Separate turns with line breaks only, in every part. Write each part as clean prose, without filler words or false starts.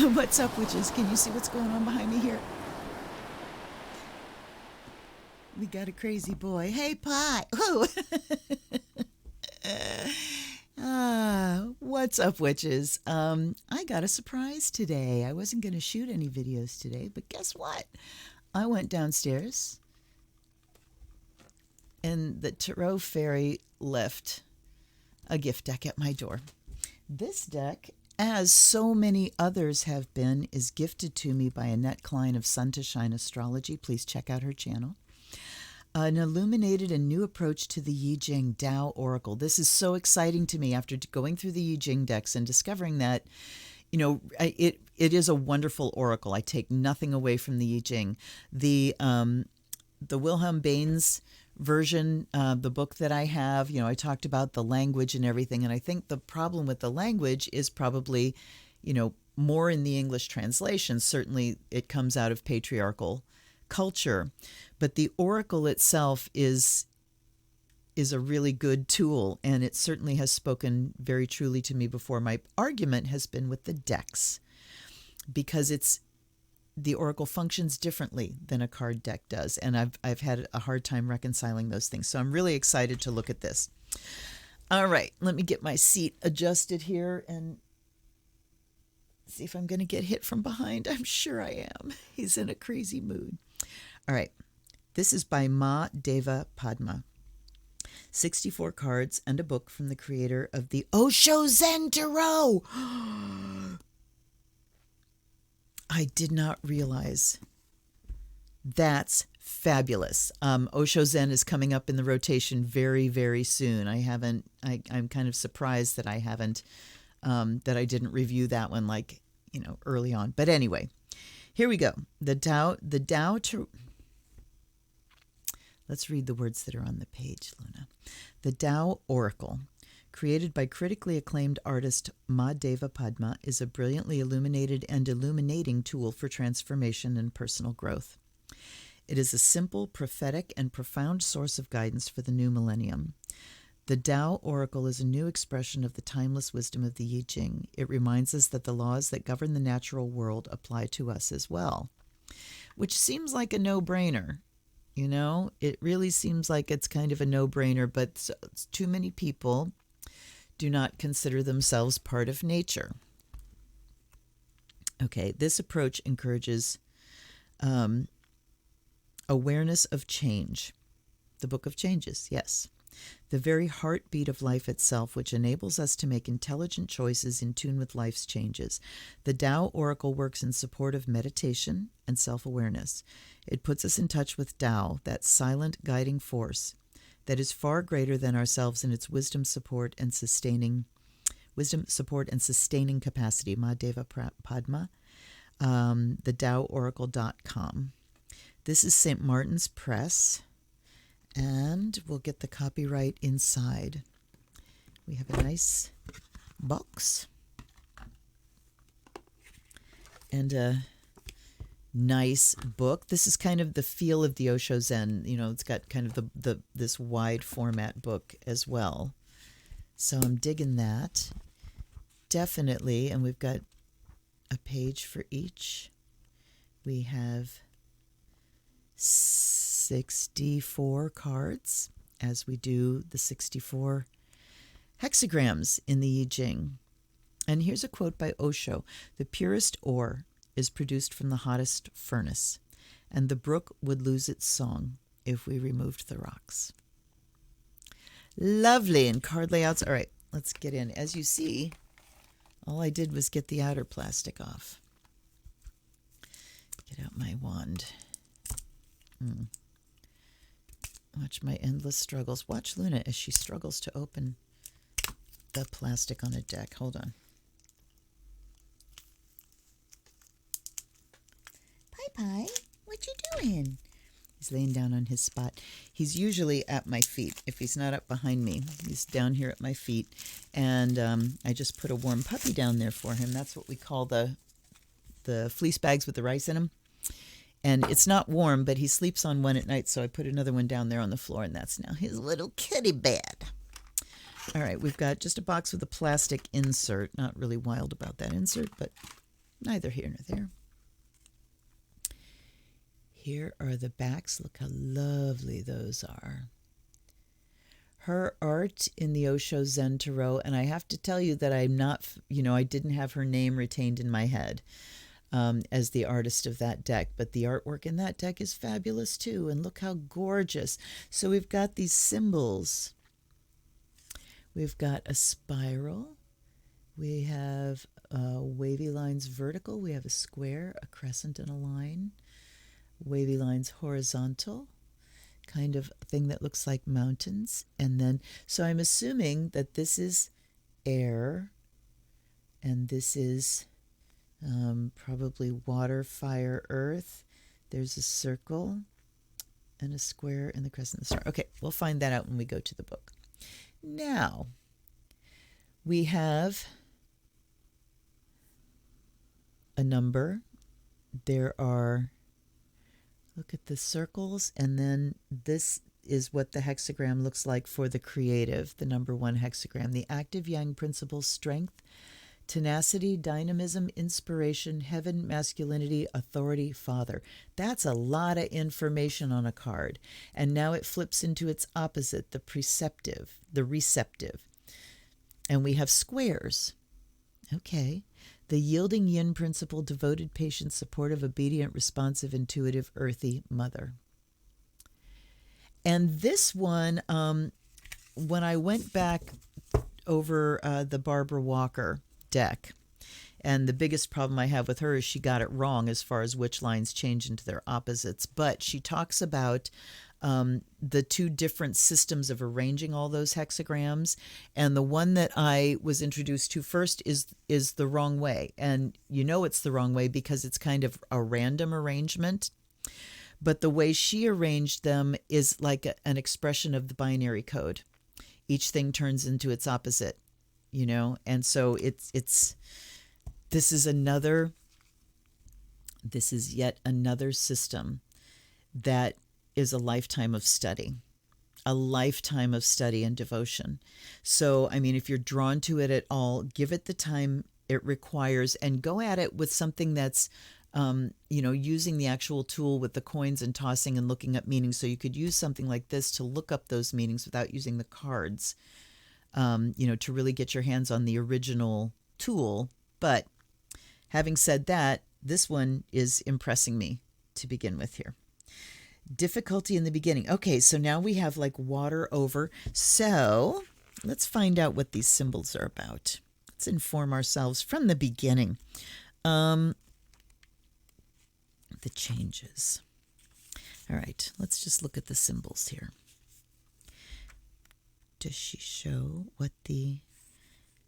What's up, witches? Can you see what's going on behind me here? We got a crazy boy. Hey, Pot. Whoa. What's up, witches? I got a surprise today. I wasn't going to shoot any videos today, but guess what? I went downstairs and the Tarot Fairy left a gift deck at my door. This deck, as so many others have been, is gifted to me by Annette Klein of Sun to Shine Astrology. Please check out her channel. An illuminated and new approach to the Yi Jing Tao Oracle. This is so exciting to me after going through the Yi Jing decks and discovering that, you know, it is a wonderful oracle. I take nothing away from the Yi Jing. The Wilhelm Baines version, the book that I have, you know, I talked about the language and everything, and I think the problem with the language is probably, you know, more in the English translation. Certainly it comes out of patriarchal culture, but the oracle itself is a really good tool, and it certainly has spoken very truly to me before. My argument has been with the decks, because the oracle functions differently than a card deck does, and I've had a hard time reconciling those things. So I'm really excited to look at this. All right, let me get my seat adjusted here and see if I'm going to get hit from behind. I'm sure I am. He's in a crazy mood. All right, this is by Ma Deva Padma. 64 cards and a book from the creator of the Osho Zen Tarot. I did not realize. That's fabulous. Osho Zen is coming up in the rotation very, very soon. I'm kind of surprised that I haven't, that I didn't review that one, like, you know, early on. But anyway, here we go. The Tao Let's read the words that are on the page, Luna. The Tao Oracle, created by critically acclaimed artist Ma Deva Padma, is a brilliantly illuminated and illuminating tool for transformation and personal growth. It is a simple, prophetic, and profound source of guidance for the new millennium. The Tao Oracle is a new expression of the timeless wisdom of the Yi Jing. It reminds us that the laws that govern the natural world apply to us as well, which seems like a no-brainer. You know, it really seems like it's kind of a no-brainer, but too many people do not consider themselves part of nature. Okay, this approach encourages awareness of change. The Book of Changes, yes. The very heartbeat of life itself, which enables us to make intelligent choices in tune with life's changes. The Tao Oracle works in support of meditation and self-awareness. It puts us in touch with Tao, that silent guiding force that is far greater than ourselves in its wisdom, support, and sustaining capacity. Ma Deva Padma, TheTaoOracle.com. This is St. Martin's Press, and we'll get the copyright inside. We have a nice box and a nice book. This is kind of the feel of the Osho Zen. You know, it's got kind of this wide format book as well. So I'm digging that. Definitely. And we've got a page for each. We have 64 cards, as we do the 64 hexagrams in the Yi Jing. And here's a quote by Osho. The purest ore is produced from the hottest furnace, and the brook would lose its song if we removed the rocks. Lovely. And card layouts. All right, let's get in. As you see, all I did was get the outer plastic off. Get out my wand. Watch my endless struggles. Watch Luna as she struggles to open the plastic on a deck. Hold on. Pie, what you doing? He's laying down on his spot. He's usually at my feet. If he's not up behind me, he's down here at my feet. And I just put a warm puppy down there for him. That's what we call the fleece bags with the rice in them. And it's not warm, but he sleeps on one at night, so I put another one down there on the floor, and that's now his little kitty bed. All right, we've got just a box with a plastic insert. Not really wild about that insert, but neither here nor there. Here are the backs. Look how lovely those are. Her art in the Osho Zen Tarot, and I have to tell you that I'm not, I didn't have her name retained in my head as the artist of that deck, but the artwork in that deck is fabulous too, and look how gorgeous. So we've got these symbols. We've got a spiral. We have wavy lines vertical. We have a square, a crescent, and a line. Wavy lines horizontal, kind of thing that looks like mountains. And then, so I'm assuming that this is air, and this is probably water, fire, earth. There's a circle and a square and the crescent and the star. Okay, we'll find that out when we go to the book. Now, we have a number. There are, look at the circles, and then this is what the hexagram looks like for the creative, the number 1 hexagram. The active yang principle: strength, tenacity, dynamism, inspiration, heaven, masculinity, authority, father. That's a lot of information on a card. And now it flips into its opposite, the preceptive, the receptive. And we have squares. Okay. The yielding yin principle: devoted, patient, supportive, obedient, responsive, intuitive, earthy, mother. And this one, when I went back over the Barbara Walker deck, and the biggest problem I have with her is she got it wrong as far as which lines change into their opposites. But she talks about the 2 different systems of arranging all those hexagrams, and the one that I was introduced to first is the wrong way. And it's the wrong way because it's kind of a random arrangement. But the way she arranged them is like an expression of the binary code. Each thing turns into its opposite, and so this is yet another system that is a lifetime of study and devotion. So, I mean, if you're drawn to it at all, give it the time it requires and go at it with something that's, using the actual tool with the coins and tossing and looking up meanings. So you could use something like this to look up those meanings without using the cards, to really get your hands on the original tool. But having said that, this one is impressing me to begin with here. Difficulty in the beginning. Okay, so now we have like water over. So let's find out what these symbols are about. Let's inform ourselves from the beginning. The changes. All right, let's just look at the symbols here. Does she show what the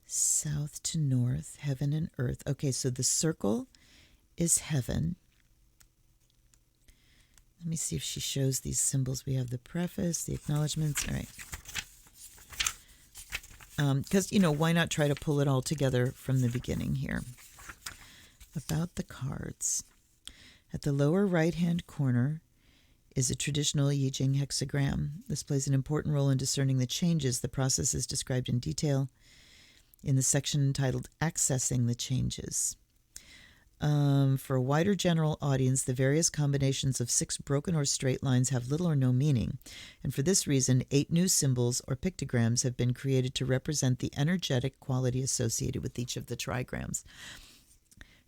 south to north, heaven and earth? Okay, so the circle is heaven. Let me see if she shows these symbols. We have the preface, the acknowledgments. All right. Because, why not try to pull it all together from the beginning here? About the cards. At the lower right-hand corner is a traditional I Ching hexagram. This plays an important role in discerning the changes. The process is described in detail in the section entitled Accessing the Changes. For a wider general audience, the various combinations of 6 broken or straight lines have little or no meaning, and for this reason, 8 new symbols or pictograms have been created to represent the energetic quality associated with each of the trigrams.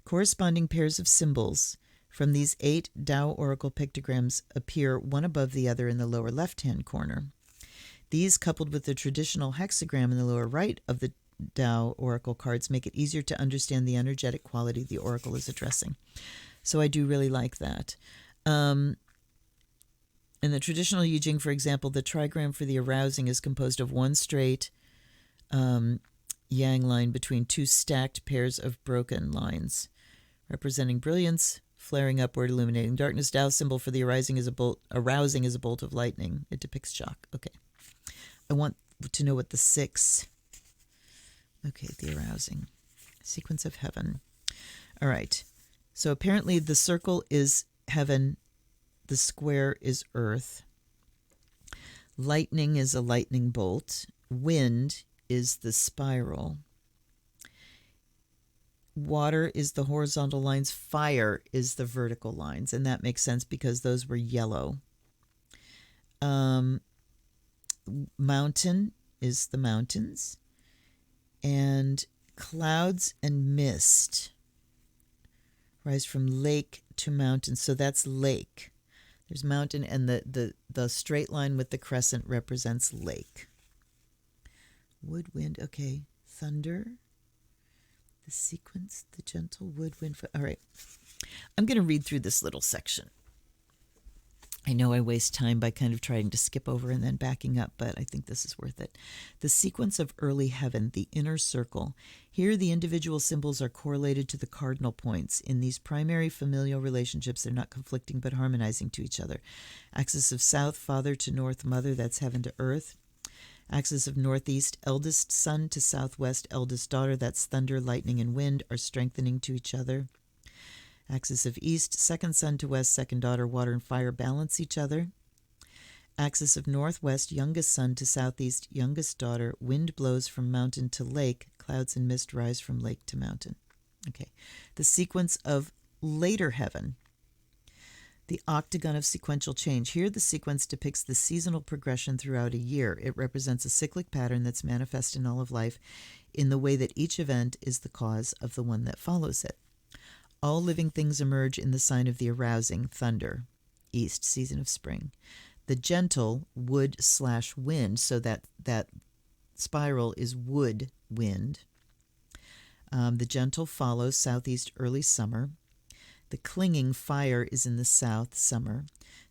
Corresponding pairs of symbols from these 8 Tao Oracle pictograms appear one above the other in the lower left-hand corner. These, coupled with the traditional hexagram in the lower right of the Tao Oracle cards, make it easier to understand the energetic quality the Oracle is addressing. So I do really like that. In the traditional I Ching, for example, the trigram for the arousing is composed of 1 straight yang line between 2 stacked pairs of broken lines, representing brilliance, flaring upward, illuminating darkness. Tao symbol for the arousing is a bolt of lightning. It depicts shock. Okay. I want to know what the 6... Okay, the arousing. Sequence of heaven. All right. So apparently the circle is heaven. The square is earth. Lightning is a lightning bolt. Wind is the spiral. water is the horizontal lines, fire is the vertical lines, and that makes sense because those were yellow. Mountain is the mountains, and clouds and mist rise from lake to mountain, so that's lake. There's mountain, and the straight line with the crescent represents lake. Wood, wind, okay. Thunder, the sequence, the gentle wood, wind. All right. I'm going to read through this little section. I know I waste time by kind of trying to skip over and then backing up, but I think this is worth it. The sequence of early heaven, the inner circle. Here, the individual symbols are correlated to the cardinal points. In these primary familial relationships, they're not conflicting but harmonizing to each other. Axis of south, father to north, mother, that's heaven to earth. Axis of northeast, eldest son to southwest, eldest daughter, that's thunder, lightning, and wind, are strengthening to each other. Axis of east, second son to west, second daughter, water and fire balance each other. Axis of northwest, youngest son to southeast, youngest daughter, wind blows from mountain to lake, clouds and mist rise from lake to mountain. Okay. The sequence of later heaven, the octagon of sequential change. Here the sequence depicts the seasonal progression throughout a year. It represents a cyclic pattern that's manifest in all of life in the way that each event is the cause of the one that follows it. All living things emerge in the sign of the arousing, thunder, east, season of spring. The gentle, wood/wind, so that spiral is wood, wind. The gentle follows, southeast, early summer. The clinging, fire, is in the south, summer.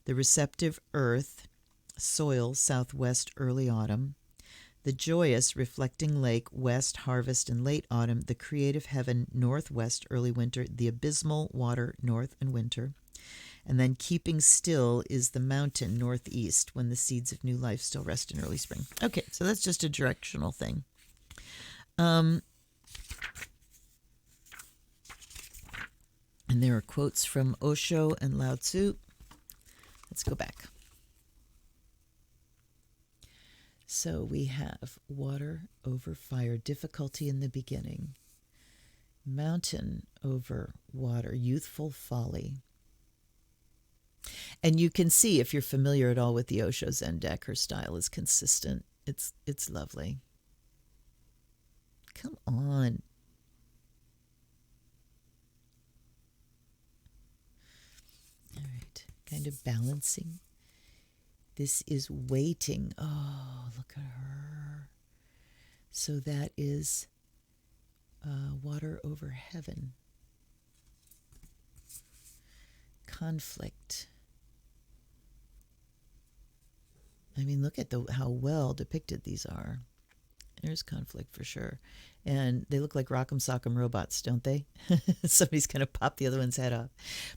The receptive, earth, soil, southwest, early autumn. The joyous, reflecting lake, west, harvest, and late autumn. The creative heaven, northwest, early winter. The abysmal water, north and winter. And then keeping still is the mountain, northeast, when the seeds of new life still rest in early spring. Okay, so that's just a directional thing. And there are quotes from Osho and Lao Tzu. Let's go back. So we have water over fire, difficulty in the beginning. Mountain over water, youthful folly. And you can see, if you're familiar at all with the Osho Zen deck, her style is consistent. It's lovely. Come on. All right, kind of balancing. This is waiting. Oh, look at her. So that is water over heaven. Conflict. I mean, look at how well depicted these are. There's conflict for sure. And they look like Rock'em Sock'em robots, don't they? Somebody's going to pop the other one's head off.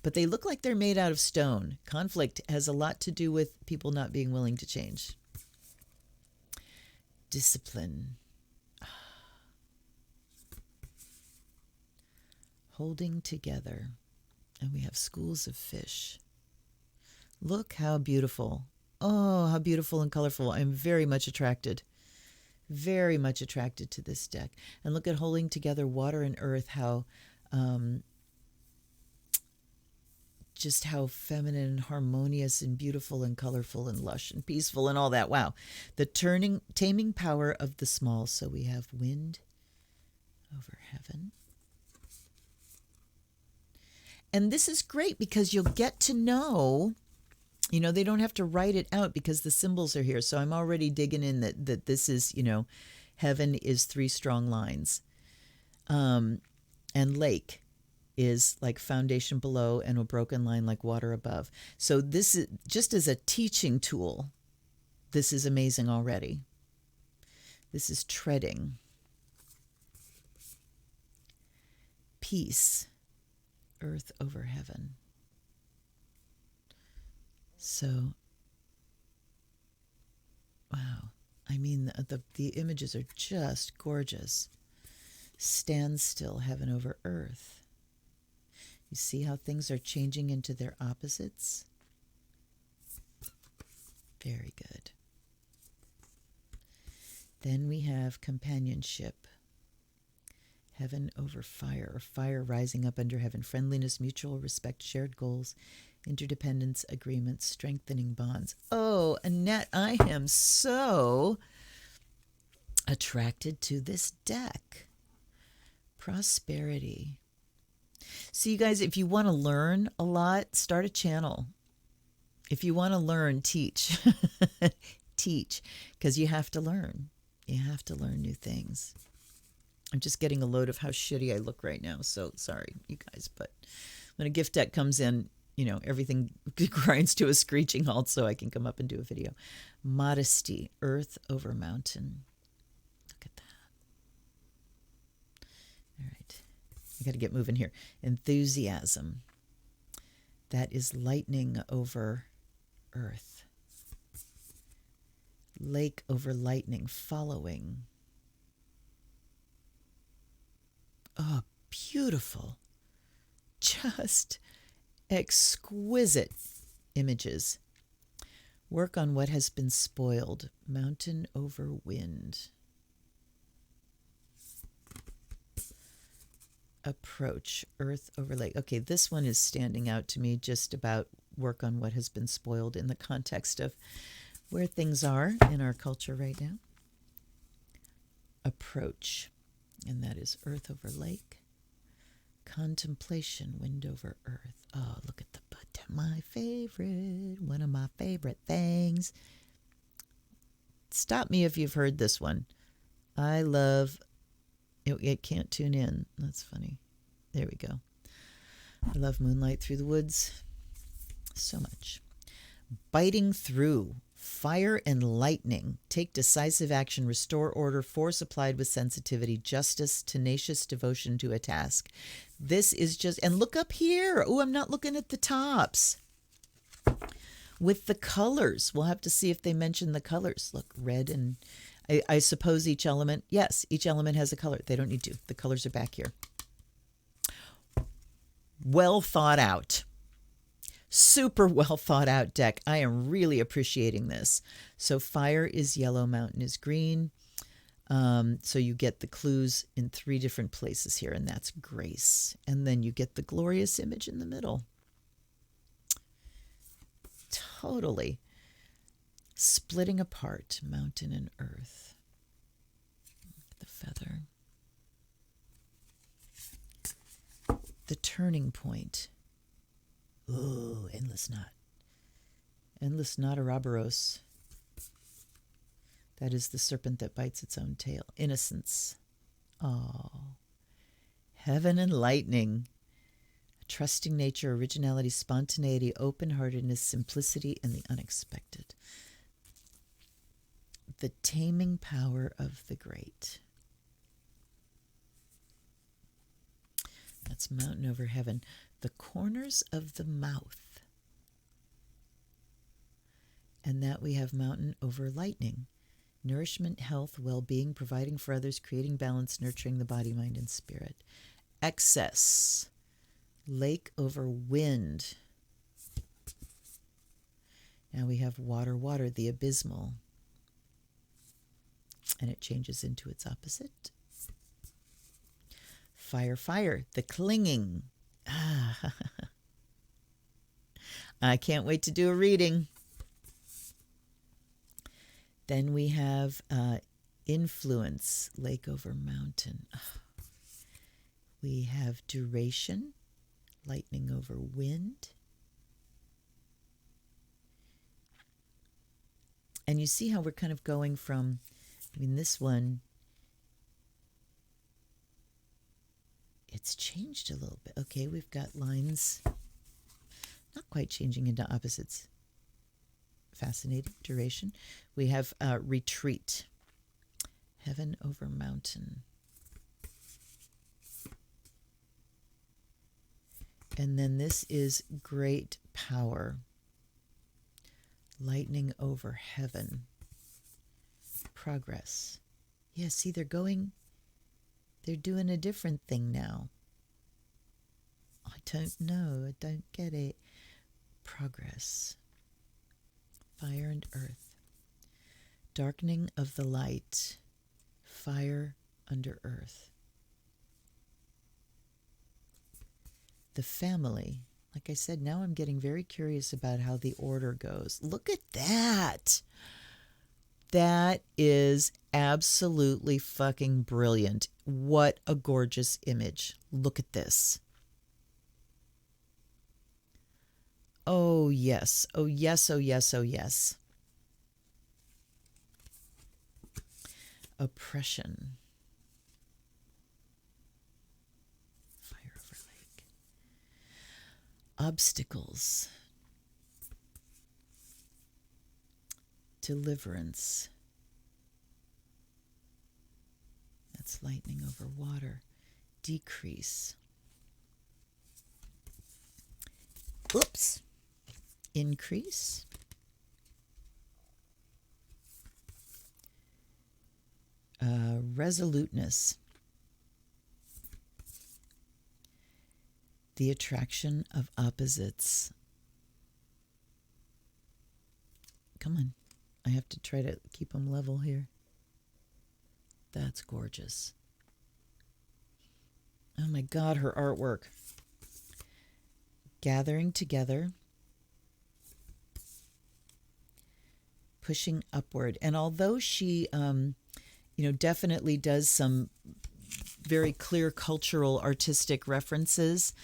But they look like they're made out of stone. Conflict has a lot to do with people not being willing to change. Discipline. Holding together. And we have schools of fish. Look how beautiful. Oh, how beautiful and colorful. I'm very much attracted to this deck. And look at holding together water and earth, how just how feminine and harmonious and beautiful and colorful and lush and peaceful and all that. Wow. The taming power of the small. So we have wind over heaven. And this is great because you'll get to know, they don't have to write it out because the symbols are here. So I'm already digging in that this is, heaven is 3 strong lines. And lake is like foundation below and a broken line like water above. So this is just as a teaching tool. This is amazing already. This is treading. Peace. Earth over heaven. So, wow. I mean, the images are just gorgeous. Stand still, heaven over earth. You see how things are changing into their opposites? Very good. Then we have companionship. Heaven over fire, or fire rising up under heaven. Friendliness, mutual respect, shared goals, interdependence, agreements, strengthening bonds. Oh, Annette, I am so attracted to this deck. Prosperity. So you guys, if you want to learn a lot, start a channel. If you want to learn, teach. Teach, because you have to learn. You have to learn new things. I'm just getting a load of how shitty I look right now, so sorry, you guys. But when a gift deck comes in, you know, everything grinds to a screeching halt so I can come up and do a video. Modesty, earth over mountain. Look at that. All right. I got to get moving here. Enthusiasm. That is lightning over earth. Lake over lightning, following. Oh, beautiful. Just exquisite images. Work on what has been spoiled. Mountain over wind. Approach, earth over lake. Okay, this one is standing out to me, just about work on what has been spoiled in the context of where things are in our culture right now. Approach, and that is earth over lake. Contemplation, wind over earth. Oh, look at the butt. My favorite, one of my favorite things. Stop me if you've heard this one. I love, it can't tune in. That's funny. There we go. I love Moonlight Through the Woods so much. Biting through. Fire and lightning. Take decisive action. Restore order. Force applied with sensitivity. Justice. Tenacious devotion to a task. This is just... And look up here. Oh, I'm not looking at the tops. With the colors. We'll have to see if they mention the colors. Look, red and... I suppose each element... Yes, each element has a color. They don't need to. The colors are back here. Well thought out. Super well thought out deck. I am really appreciating this. So fire is yellow, mountain is green. So you get the clues in 3 different places here, and that's grace. And then you get the glorious image in the middle. Totally. Splitting apart, mountain and earth. Look at the feather. The turning point. Ooh, endless knot. Endless knot, Ouroboros. That is the serpent that bites its own tail. Innocence. Oh. Heaven and lightning. Trusting nature, originality, spontaneity, open-heartedness, simplicity, and the unexpected. The taming power of the great. That's mountain over heaven. The corners of the mouth. And that we have mountain over lightning. Nourishment, health, well-being, providing for others, creating balance, nurturing the body, mind, and spirit. Excess. Lake over wind. Now we have water, water, the abysmal. And it changes into its opposite. Fire, fire, the clinging. I can't wait to do a reading. Then we have influence, lake over mountain. We have duration, lightning over wind. And you see how we're kind of going from, I mean, this one, it's changed a little bit. Okay, we've got lines not quite changing into opposites. Fascinating. Duration. We have retreat. Heaven over mountain. And then this is great power. Lightning over heaven. Progress. Yeah, see, they're doing a different thing now. I don't know. I don't get it. Progress. Fire and earth. Darkening of the light. Fire under earth. the family. Like I said, now I'm getting very curious about how the order goes. Look at that. That is absolutely fucking brilliant. What a gorgeous image. Look at this. Oh, yes. Oh, yes. Oh, yes. Oh, yes. Oppression. Fire over lake. Obstacles. Deliverance. That's lightning over water. Decrease. Oops. Increase. Resoluteness. The attraction of opposites. Come on. I have to try to keep them level here. That's gorgeous. Oh my God, her artwork. Gathering together. Pushing upward. And although she, definitely does some very clear cultural artistic references,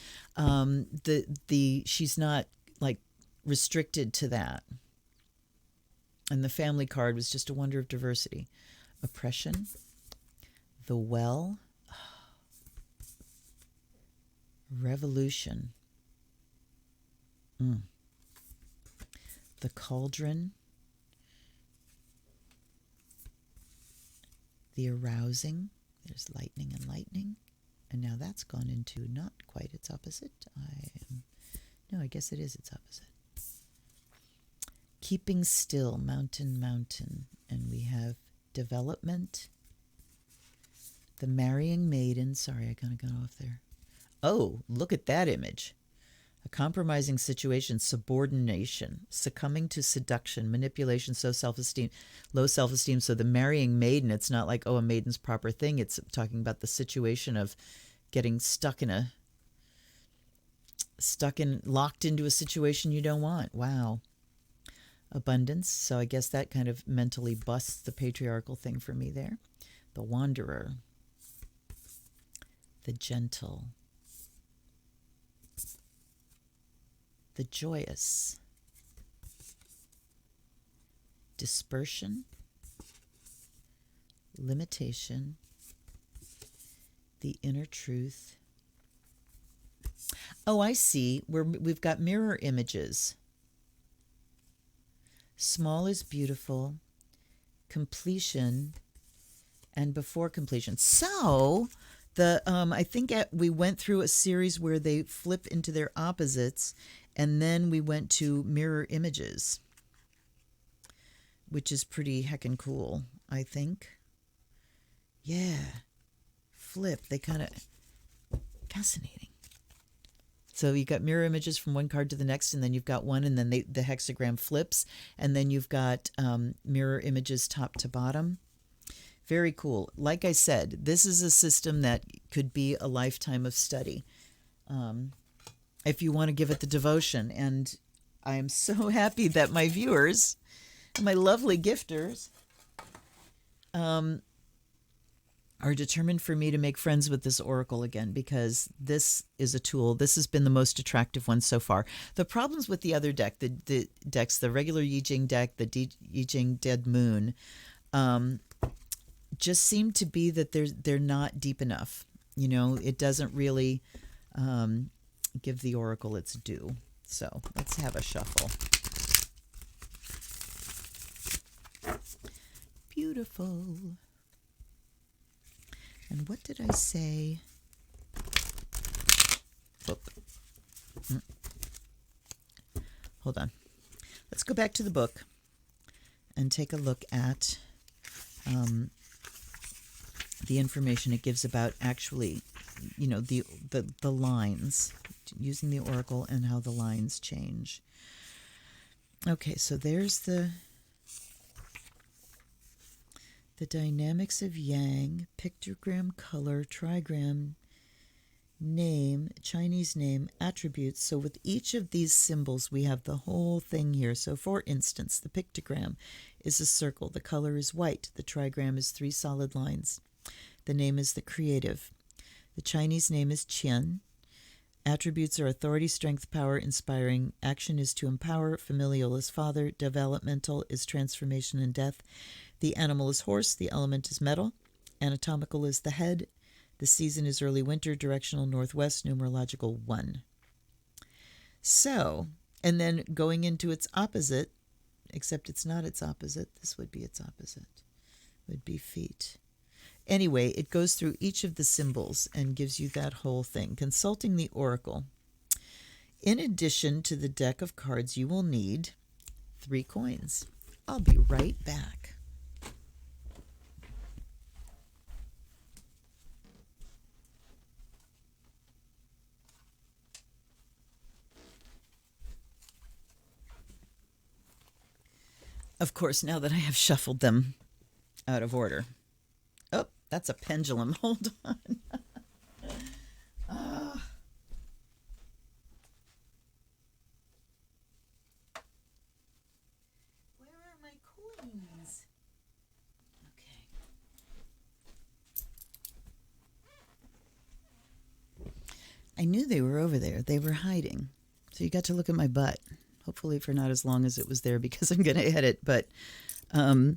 she's not like restricted to that. And the family card was just a wonder of diversity. Oppression. The well. Revolution. The cauldron. The arousing. There's lightning and lightning. And now that's gone into not quite its opposite. I guess it is its opposite. Keeping still, mountain, mountain. And we have development. The marrying maiden. Sorry, I kind of got off there. Oh, look at that image. A compromising situation, subordination, succumbing to seduction, manipulation, low self-esteem. So the marrying maiden, it's not like, a maiden's proper thing. It's talking about the situation of getting locked into a situation you don't want. Wow. Abundance. So I guess that kind of mentally busts the patriarchal thing for me there. The wanderer. The gentle. The joyous. Dispersion. Limitation. The inner truth. Oh, I see. We've got mirror images. Small is beautiful. Completion. And before completion. So I think we went through a series where they flip into their opposites, and then we went to mirror images, which is pretty heckin' cool, I think. Yeah. Flip. They kind of... Fascinating. So you got mirror images from one card to the next, and then you've got one, and then the hexagram flips, and then you've got mirror images top to bottom. Very cool. Like I said, this is a system that could be a lifetime of study if you want to give it the devotion. And I am so happy that my viewers, my lovely gifters, are determined for me to make friends with this oracle again, because this is a tool. This has been the most attractive one so far. The problems with the other deck, the decks, the regular Yi Jing deck, the Yi Jing Dead Moon, just seem to be that they're not deep enough. It doesn't really give the oracle its due. So let's have a shuffle. Beautiful. And what did I say? Hold on. Let's go back to the book and take a look at the information it gives about actually, the lines, using the oracle and how the lines change. Okay, so there's the dynamics of yang, pictogram, color, trigram, name, Chinese name, attributes. So with each of these symbols, we have the whole thing here. So for instance, the pictogram is a circle. The color is white. The trigram is 3 solid lines. The name is the creative. The Chinese name is Qian. Attributes are authority, strength, power, inspiring. Action is to empower. Familial is father. Developmental is transformation and death. The animal is horse. The element is metal. Anatomical is the head. The season is early winter. Directional northwest. Numerological 1. So, and then going into its opposite, except it's not its opposite. This would be its opposite. Would be feet. Anyway, it goes through each of the symbols and gives you that whole thing. Consulting the oracle. In addition to the deck of cards, you will need 3 coins. I'll be right back. Of course, now that I have shuffled them out of order. Oh, that's a pendulum. Hold on. Where are my coins? Okay. I knew they were over there. They were hiding. So you got to look at my butt. Hopefully for not as long as it was there because I'm going to edit. But when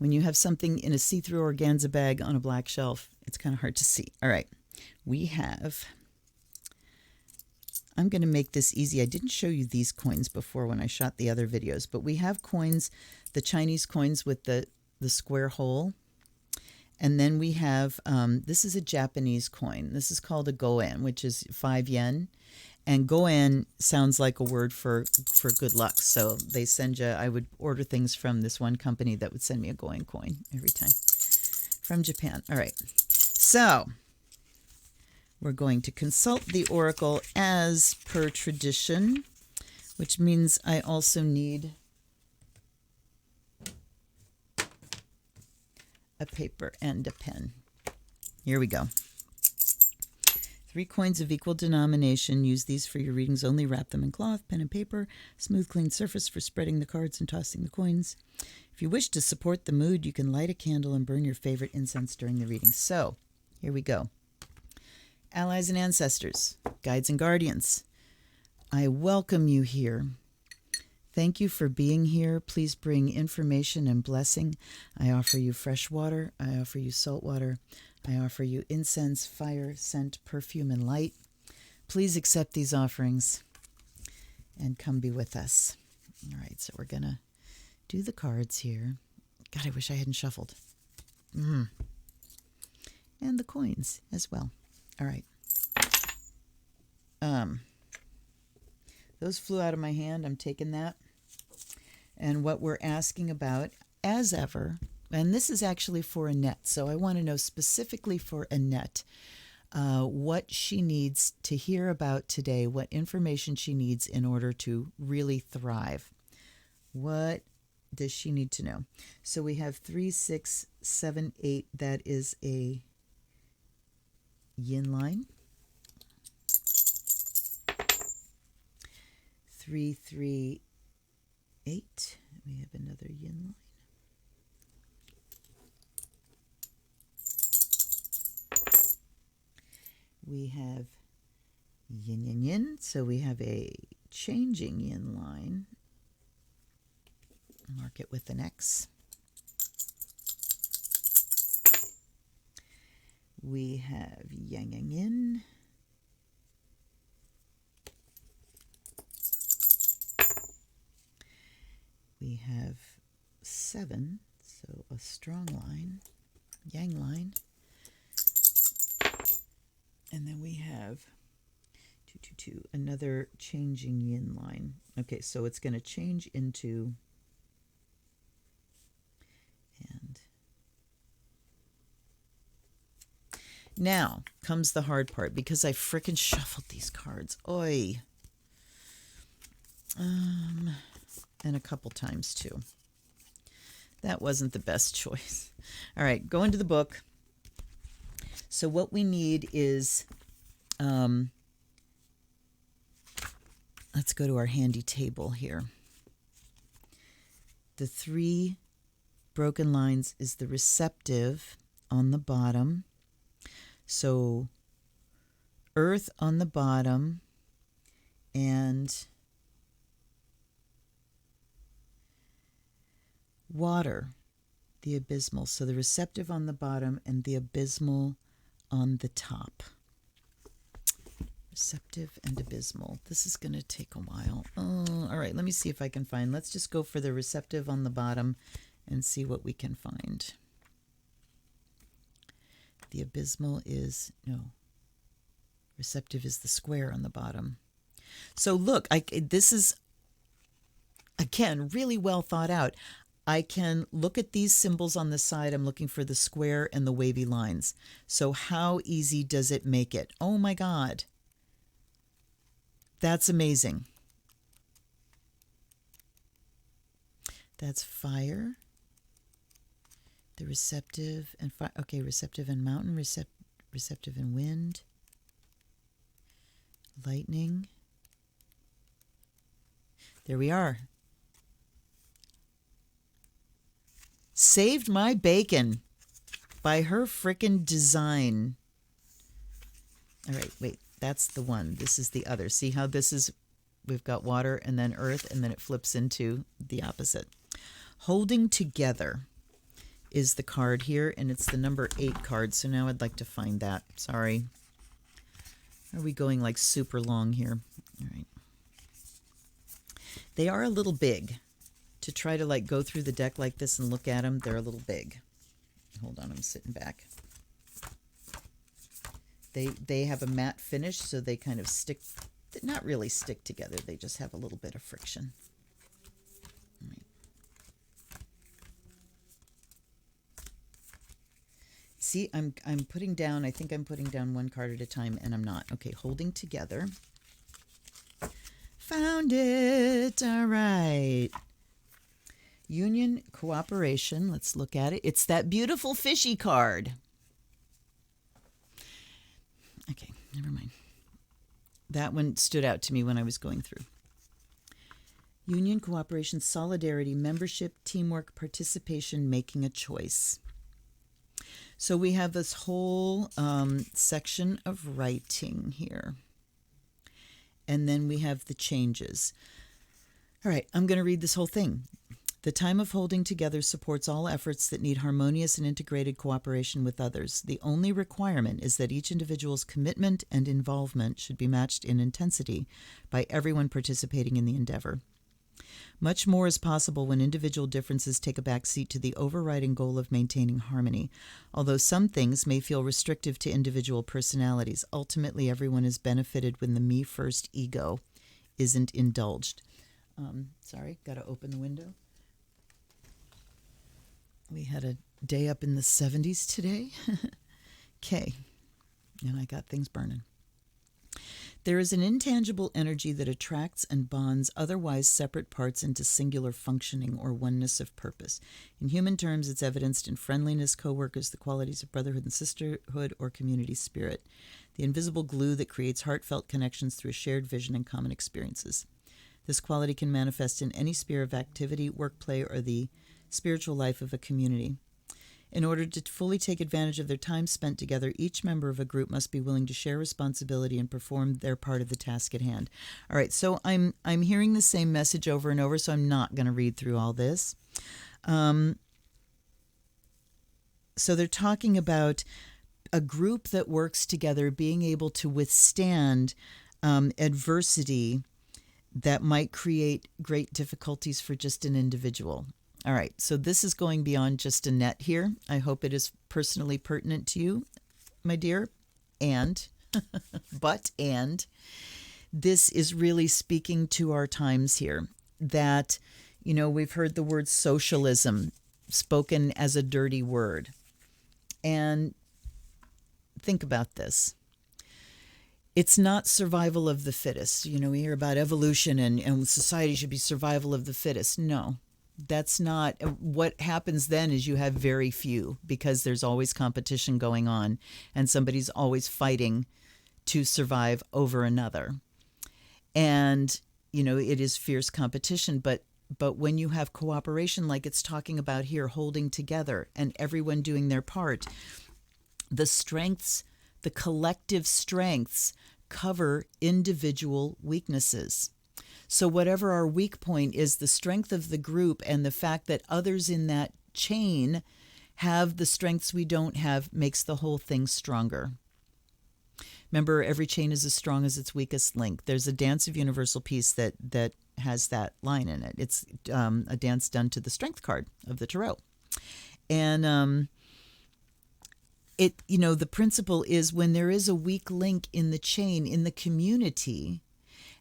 you have something in a see-through organza bag on a black shelf, it's kind of hard to see. All right. We have... I'm going to make this easy. I didn't show you these coins before when I shot the other videos, but we have coins, the Chinese coins with the square hole. And then we have, this is a Japanese coin. This is called a goan, which is 5 yen. And goan sounds like a word for good luck. So they send you, I would order things from this one company that would send me a goan coin every time from Japan. All right. So we're going to consult the oracle as per tradition, which means I also need a paper and a pen. Here we go. 3 coins of equal denomination. Use these for your readings only. Wrap them in cloth, pen and paper. Smooth, clean surface for spreading the cards and tossing the coins. If you wish to support the mood, you can light a candle and burn your favorite incense during the reading. So, here we go. Allies and ancestors, guides and guardians, I welcome you here. Thank you for being here. Please bring information and blessing. I offer you fresh water. I offer you salt water. I offer you incense, fire, scent, perfume, and light. Please accept these offerings and come be with us. All right, so we're going to do the cards here. God, I wish I hadn't shuffled. And the coins as well. All right. Those flew out of my hand. I'm taking that. And what we're asking about, as ever, and this is actually for Annette, so I want to know specifically for Annette what she needs to hear about today, what information she needs in order to really thrive. What does she need to know? So we have 3, 6, 7, 8. That is a yin line. 3, 3, 8. We have another yin line. We have yin, yin, yin. So we have a changing yin line. Mark it with an X. We have yang, yang, yin. We have 7, so a strong line, yang line. And then we have 2, 2, 2, another changing yin line. Okay, so it's going to change into, and now comes the hard part because I frickin' shuffled these cards. Oi. And a couple times too. That wasn't the best choice. All right, go into the book. So what we need is Let's go to our handy table here. The 3 broken lines is the receptive on the bottom. So earth on the bottom and water, the abysmal. So the receptive on the bottom and the abysmal on the top. Receptive and abysmal. This is going to take a while. All right, let me see if I can find. Let's just go for the receptive on the bottom and see what we can find. The abysmal is, no. Receptive is the square on the bottom. So look, this is, again, really well thought out. I can look at these symbols on the side. I'm looking for the square and the wavy lines. So how easy does it make it? Oh my God. That's amazing. That's fire. The receptive and fire. Okay, receptive and mountain, receptive and wind. Lightning. There we are. Saved my bacon by her frickin' design. All right, wait. That's the one. This is the other. See how this is, we've got water and then earth, and then it flips into the opposite. Holding together is the card here, and it's the number 8 card. So now I'd like to find that. Sorry. Are we going like super long here? All right. They are a little big. To try to like go through the deck like this and look at them, they're a little big. Hold on, I'm sitting back. They have a matte finish, so they kind of stick, not really stick together. They just have a little bit of friction. All right. See, I'm putting down, I think I'm putting down one card at a time, and I'm not. Okay, holding together. Found it. All right. Union, cooperation. Let's look at it. It's that beautiful fishy card. Okay, never mind. That one stood out to me when I was going through. Union, cooperation, solidarity, membership, teamwork, participation, making a choice. So we have this whole section of writing here. And then we have the changes. All right, I'm going to read this whole thing. The time of holding together supports all efforts that need harmonious and integrated cooperation with others. The only requirement is that each individual's commitment and involvement should be matched in intensity by everyone participating in the endeavor. Much more is possible when individual differences take a back seat to the overriding goal of maintaining harmony. Although some things may feel restrictive to individual personalities, ultimately everyone is benefited when the me-first ego isn't indulged. Sorry, got to open the window. We had a day up in the 70s today. Okay. And I got things burning. There is an intangible energy that attracts and bonds otherwise separate parts into singular functioning or oneness of purpose. In human terms, it's evidenced in friendliness, co-workers, the qualities of brotherhood and sisterhood, or community spirit, the invisible glue that creates heartfelt connections through a shared vision and common experiences. This quality can manifest in any sphere of activity, work, play, or the spiritual life of a community. In order to fully take advantage of their time spent together, each member of a group must be willing to share responsibility and perform their part of the task at hand. All right, so I'm hearing the same message over and over, so I'm not going to read through all this. So they're talking about a group that works together being able to withstand adversity that might create great difficulties for just an individual. All right, so this is going beyond just a net here. I hope it is personally pertinent to you, my dear. And this is really speaking to our times here. That, you know, we've heard the word socialism spoken as a dirty word. And think about this. It's not survival of the fittest. You know, we hear about evolution and society should be survival of the fittest. No. That's not what happens. Then is you have very few, because there's always competition going on and somebody's always fighting to survive over another. And, it is fierce competition, but when you have cooperation, like it's talking about here, holding together and everyone doing their part, the strengths, the collective strengths cover individual weaknesses. So whatever our weak point is, the strength of the group and the fact that others in that chain have the strengths we don't have makes the whole thing stronger. Remember, every chain is as strong as its weakest link. There's a Dance of Universal Peace that has that line in it. It's a dance done to the Strength card of the Tarot. And the principle is when there is a weak link in the chain, in the community,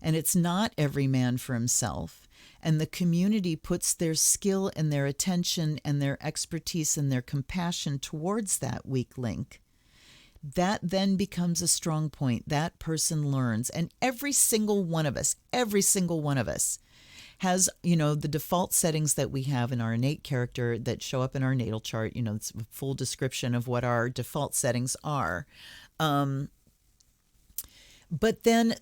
and it's not every man for himself, and the community puts their skill and their attention and their expertise and their compassion towards that weak link, that then becomes a strong point. That person learns. And every single one of us has, the default settings that we have in our innate character that show up in our natal chart. It's a full description of what our default settings are. But then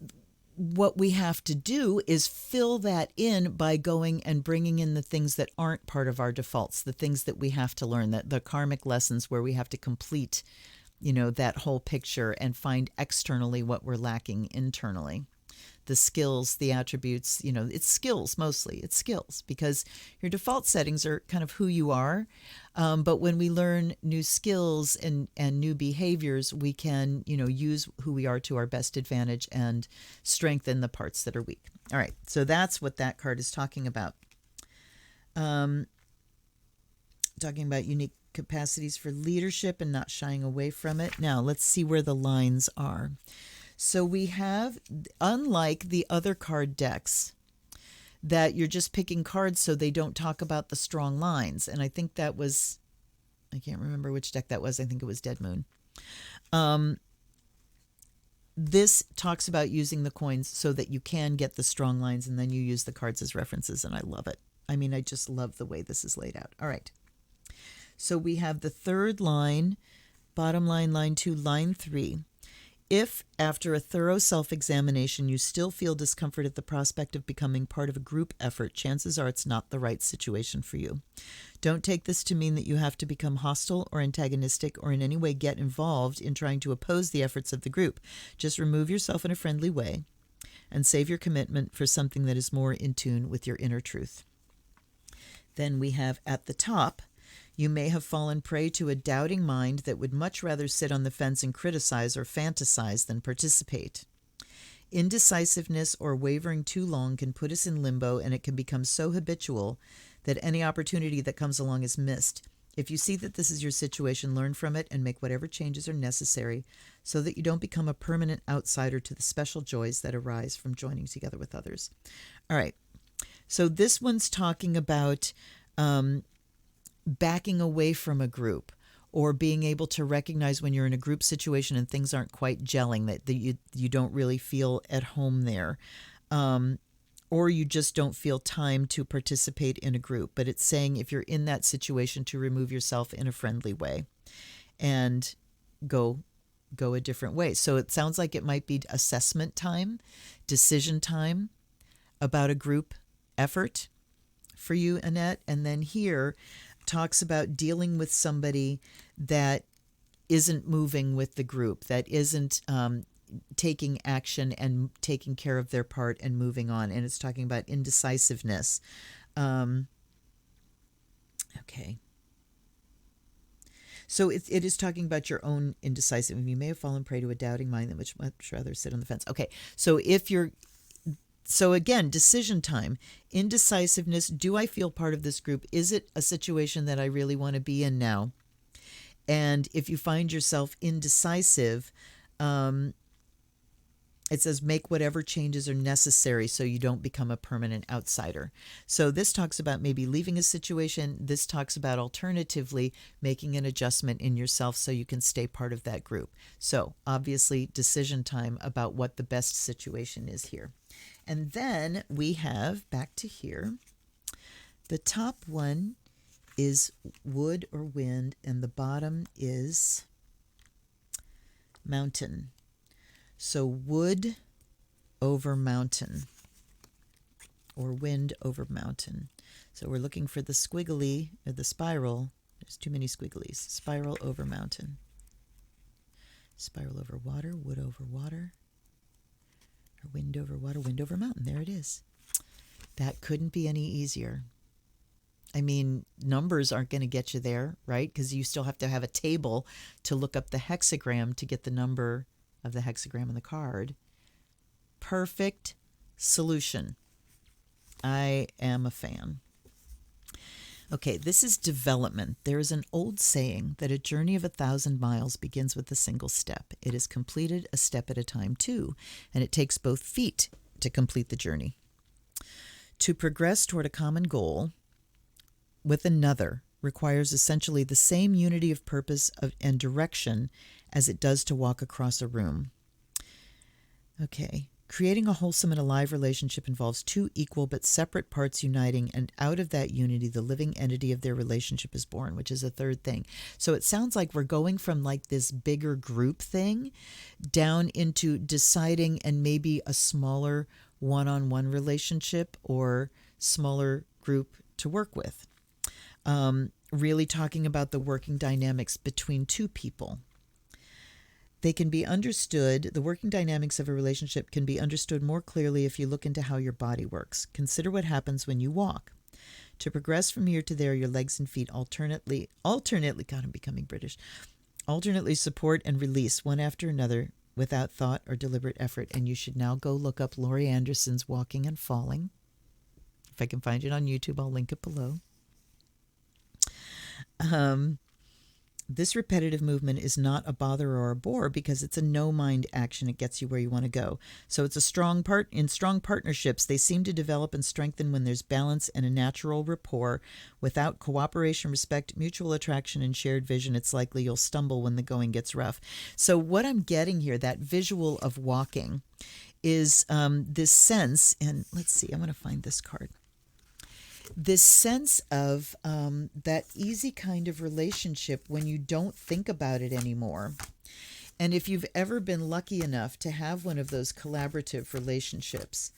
what we have to do is fill that in by going and bringing in the things that aren't part of our defaults, the things that we have to learn, the karmic lessons where we have to complete that whole picture and find externally what we're lacking internally. The skills, the attributes, it's skills mostly. It's skills because your default settings are kind of who you are. But when we learn new skills and new behaviors, we can, use who we are to our best advantage and strengthen the parts that are weak. All right. So that's what that card is talking about. Talking about unique capacities for leadership and not shying away from it. Now, let's see where the lines are. So we have, unlike the other card decks, that you're just picking cards so they don't talk about the strong lines. And I think that was, I can't remember which deck that was. I think it was Dead Moon. This talks about using the coins so that you can get the strong lines, and then you use the cards as references, and I love it. I mean, I just love the way this is laid out. All right. So we have the third line, bottom line, line 2, line 3. If, after a thorough self-examination, you still feel discomfort at the prospect of becoming part of a group effort, chances are it's not the right situation for you. Don't take this to mean that you have to become hostile or antagonistic or in any way get involved in trying to oppose the efforts of the group. Just remove yourself in a friendly way and save your commitment for something that is more in tune with your inner truth. Then we have at the top, you may have fallen prey to a doubting mind that would much rather sit on the fence and criticize or fantasize than participate. Indecisiveness or wavering too long can put us in limbo, and it can become so habitual that any opportunity that comes along is missed. If you see that this is your situation, learn from it and make whatever changes are necessary so that you don't become a permanent outsider to the special joys that arise from joining together with others. All right. So this one's talking about backing away from a group, or being able to recognize when you're in a group situation and things aren't quite gelling, that you don't really feel at home there, or you just don't feel time to participate in a group. But it's saying if you're in that situation to remove yourself in a friendly way and go a different way. So it sounds like it might be assessment time, decision time about a group effort for you, Annette. And then here talks about dealing with somebody that isn't moving with the group, that isn't taking action and taking care of their part and moving on. And it's talking about indecisiveness. Okay. So it is talking about your own indecisiveness. You may have fallen prey to a doubting mind that would much rather sit on the fence. Okay. So again, decision time, indecisiveness. Do I feel part of this group? Is it a situation that I really want to be in now? And if you find yourself indecisive, it says make whatever changes are necessary so you don't become a permanent outsider. So this talks about maybe leaving a situation. This talks about alternatively making an adjustment in yourself so you can stay part of that group. So obviously decision time about what the best situation is here. And then we have, back to here, the top one is wood or wind, and the bottom is mountain. So wood over mountain, or wind over mountain. So we're looking for the squiggly, or the spiral. There's too many squigglies. Spiral over mountain. Spiral over water, wood over water, or wind over water, wind over mountain. There it is. That couldn't be any easier. I mean, numbers aren't going to get you there, right? Because you still have to have a table to look up the hexagram to get the number of the hexagram on the card. Perfect solution. I am a fan. Okay, this is development. There is an old saying that a journey of 1,000 miles begins with a single step. It is completed a step at a time, too, and it takes both feet to complete the journey. To progress toward a common goal with another requires essentially the same unity of purpose and direction as it does to walk across a room. Okay. Creating a wholesome and alive relationship involves two equal but separate parts uniting, and out of that unity, the living entity of their relationship is born, which is a third thing. So it sounds like we're going from like this bigger group thing down into deciding and maybe a smaller one-on-one relationship or smaller group to work with. Really talking about the working dynamics between two people. They can be understood, the working dynamics of a relationship can be understood more clearly if you look into how your body works. Consider what happens when you walk. To progress from here to there, your legs and feet alternately, God, I'm becoming British, alternately support and release one after another without thought or deliberate effort. And you should now go look up Laurie Anderson's Walking and Falling. If I can find it on YouTube, I'll link it below. This repetitive movement is not a bother or a bore because it's a no-mind action. It gets you where you want to go. So it's a strong part. In strong partnerships, they seem to develop and strengthen when there's balance and a natural rapport. Without cooperation, respect, mutual attraction, and shared vision, it's likely you'll stumble when the going gets rough. So what I'm getting here, that visual of walking, is this sense, and let's see, I'm going to find this card. This sense of that easy kind of relationship when you don't think about it anymore. And if you've ever been lucky enough to have one of those collaborative relationships,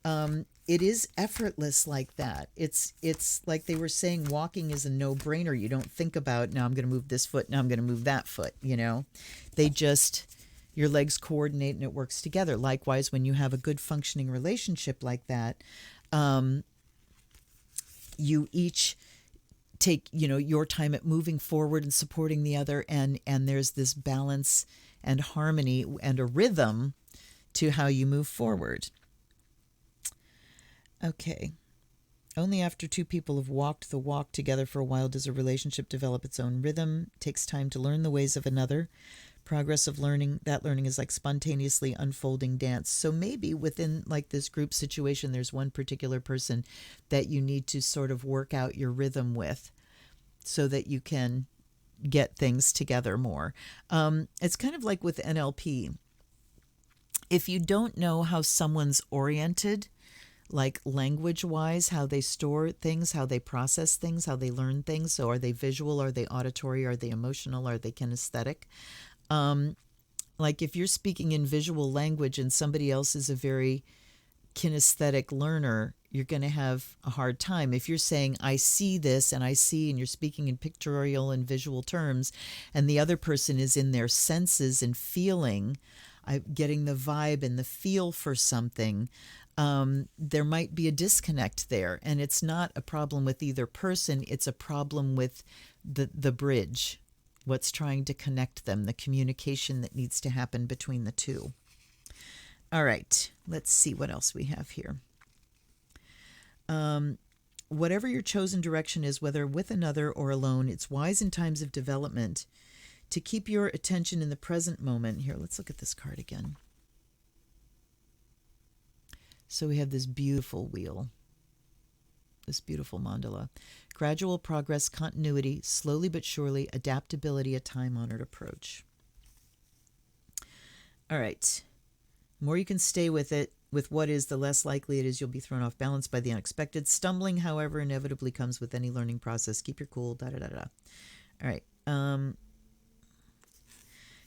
it is effortless like that. It's like they were saying, walking is a no-brainer. You don't think about, now I'm going to move this foot, now I'm going to move that foot, you know. They just, your legs coordinate and it works together. Likewise, when you have a good functioning relationship like that, you each take, your time at moving forward and supporting the other, and there's this balance and harmony and a rhythm to how you move forward. Okay. Only after two people have walked the walk together for a while does a relationship develop its own rhythm. It takes time to learn the ways of another. Progress of learning, that learning is like spontaneously unfolding dance. So maybe within like this group situation, there's one particular person that you need to sort of work out your rhythm with so that you can get things together more. It's kind of like with NLP. If you don't know how someone's oriented, like language-wise, how they store things, how they process things, how they learn things, so are they visual, are they auditory, are they emotional, are they kinesthetic? Like if you're speaking in visual language and somebody else is a very kinesthetic learner, you're going to have a hard time. If you're saying, I see this and I see, and you're speaking in pictorial and visual terms, and the other person is in their senses and feeling, getting the vibe and the feel for something, there might be a disconnect there. And it's not a problem with either person. It's a problem with the bridge. What's trying to connect them, the communication that needs to happen between the two. All right, let's see what else we have here. Whatever your chosen direction is, whether with another or alone, it's wise in times of development to keep your attention in the present moment. Here, let's look at this card again. So we have this beautiful wheel, this beautiful mandala. Gradual progress, continuity, slowly but surely, adaptability, a time-honored approach. All right. The more you can stay with it, with what is, the less likely it is you'll be thrown off balance by the unexpected. Stumbling, however, inevitably comes with any learning process. Keep your cool, da-da-da-da. All right.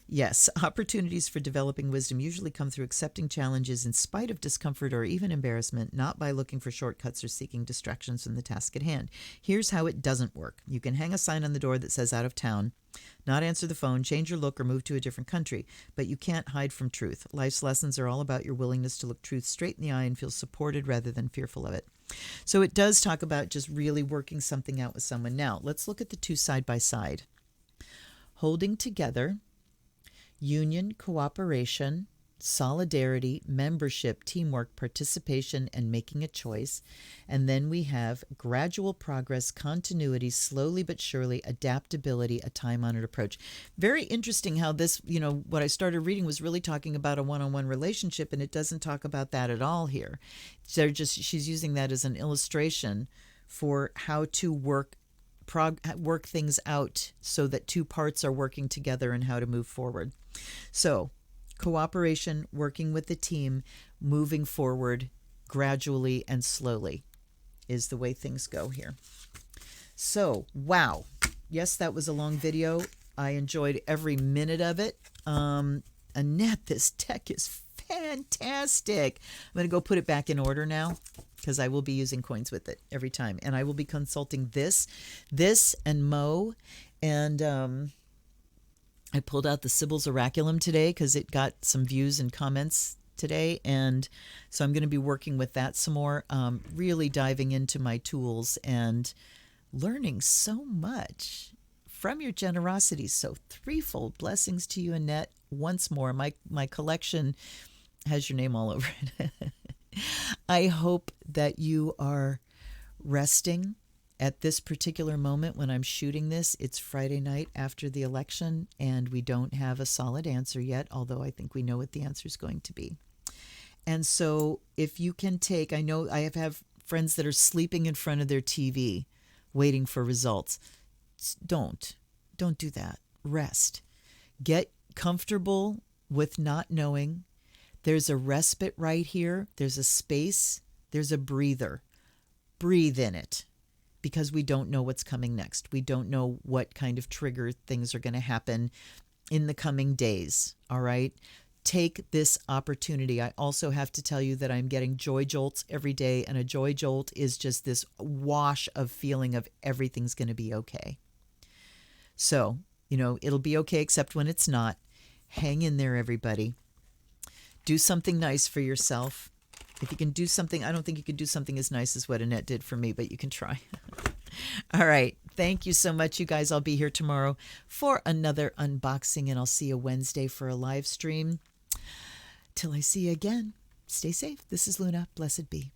Yes, opportunities for developing wisdom usually come through accepting challenges in spite of discomfort or even embarrassment, not by looking for shortcuts or seeking distractions from the task at hand. Here's how it doesn't work. You can hang a sign on the door that says out of town, not answer the phone, change your look, or move to a different country, but you can't hide from truth. Life's lessons are all about your willingness to look truth straight in the eye and feel supported rather than fearful of it. So it does talk about just really working something out with someone. Now, let's look at the two side by side. Holding together, union, cooperation, solidarity, membership, teamwork, participation, and making a choice. And then we have gradual progress, continuity, slowly but surely, adaptability, a time-honored approach. Very interesting how this, what I started reading was really talking about a one-on-one relationship, and it doesn't talk about that at all here. She's using that as an illustration for how to work things out so that two parts are working together and how to move forward. So, cooperation, working with the team, moving forward gradually and slowly is the way things go here. So, wow. Yes, that was a long video. I enjoyed every minute of it. Annette, this deck is fantastic. I'm going to go put it back in order now because I will be using coins with it every time. And I will be consulting this and Mo. And I pulled out the Sibyl's Oraculum today because it got some views and comments today. And so I'm going to be working with that some more, really diving into my tools and learning so much from your generosity. So threefold blessings to you, Annette. Once more, my collection has your name all over it. I hope that you are resting at this particular moment when I'm shooting this. It's Friday night after the election, and we don't have a solid answer yet, although I think we know what the answer is going to be. And so if you can take, I know I have friends that are sleeping in front of their TV waiting for results. Don't do that. Rest. Get comfortable with not knowing. There's a respite right here. There's a space. There's a breather. Breathe in it because we don't know what's coming next. We don't know what kind of trigger things are going to happen in the coming days. All right. Take this opportunity. I also have to tell you that I'm getting joy jolts every day, and a joy jolt is just this wash of feeling of everything's going to be okay. So, it'll be okay except when it's not. Hang in there, everybody. Do something nice for yourself. If you can do something, I don't think you can do something as nice as what Annette did for me, but you can try. All right. Thank you so much, you guys. I'll be here tomorrow for another unboxing, and I'll see you Wednesday for a live stream. Till I see you again, stay safe. This is Luna. Blessed be.